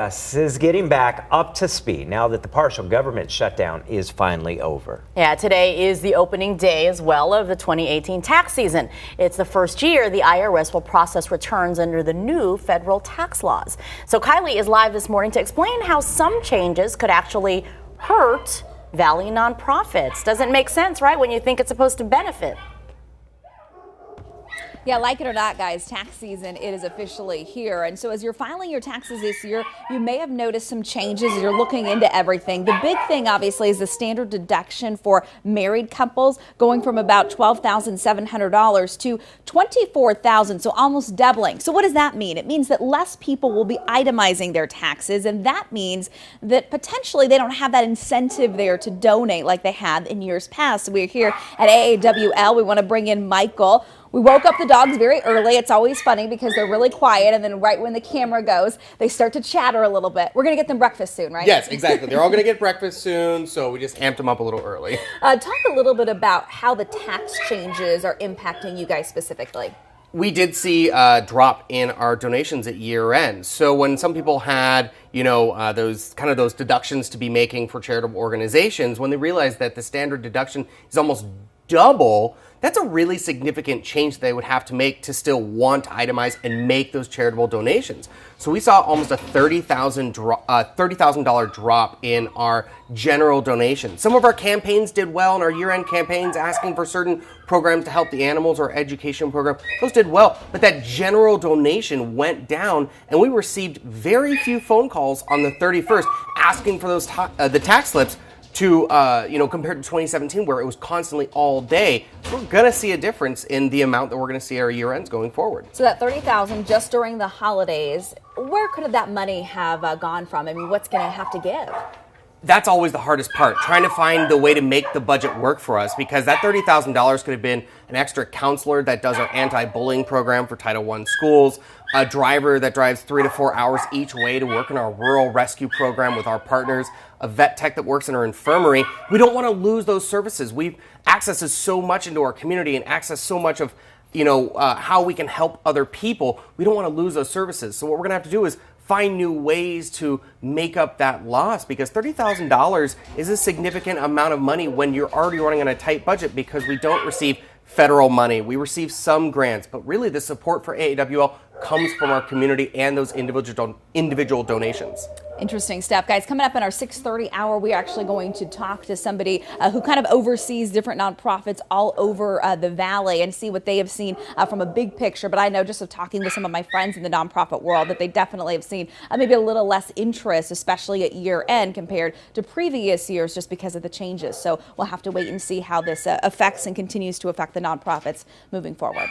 CBS is getting back up to speed now that the partial government shutdown is finally over. Yeah, today is the opening day as well of the 2018 tax season. It's the first year the IRS will process returns under the new federal tax laws. So Kylie is live this morning to explain how some changes could actually hurt Valley nonprofits. Doesn't make sense, right, when you think it's supposed to benefit? Yeah, like it or not, guys, tax season, it is officially here. And so as you're filing your taxes this year, you may have noticed some changes as you're looking into everything. The big thing, obviously, is the standard deduction for married couples going from about $12,700 to $24,000, so almost doubling. So what does that mean? It means that less people will be itemizing their taxes, and that means that potentially they don't have that incentive there to donate like they had in years past. So we're here at AAWL. We want to bring in Michael. We woke up the dogs very early. It's always funny because they're really quiet, and then right when the camera goes, they start to chatter a little bit. We're going to get them breakfast soon, right? Yes, exactly. They're all going to get breakfast soon, so we just amped them up a little early. Talk a little bit about how the tax changes are impacting you guys specifically. We did see a drop in our donations at year end. So when some people had, those deductions to be making for charitable organizations, when they realized that the standard deduction is almost double, that's a really significant change they would have to make to still want to itemize and make those charitable donations. So we saw almost a $30,000 drop in our general donations. Some of our campaigns did well in our year-end campaigns asking for certain programs to help the animals or education program. Those did well, but that general donation went down, and we received very few phone calls on the 31st asking for those the tax slips to, compared to 2017 where it was constantly all day. We're going to see a difference in the amount that we're going to see our year ends going forward. So that $30,000 just during the holidays, where could that money have gone from? I mean, what's going to have to give? That's always the hardest part, trying to find the way to make the budget work for us, because that $30,000 could have been an extra counselor that does our anti-bullying program for Title I schools, a driver that drives 3 to 4 hours each way to work in our rural rescue program with our partners, a vet tech that works in our infirmary. We don't want to lose those services. We've accessed so much into our community and access so much of how we can help other people. We don't want to lose those services. So what we're going to have to do is find new ways to make up that loss, because $30,000 is a significant amount of money when you're already running on a tight budget, because we don't receive federal money. We receive some grants, but really the support for AAWL comes from our community and those individual donations. Interesting stuff, guys. Coming up in our 6:30 hour, we're actually going to talk to somebody who kind of oversees different nonprofits all over the Valley and see what they have seen from a big picture. But I know just of talking with some of my friends in the nonprofit world that they definitely have seen maybe a little less interest, especially at year end compared to previous years, just because of the changes. So we'll have to wait and see how this affects and continues to affect the nonprofits moving forward.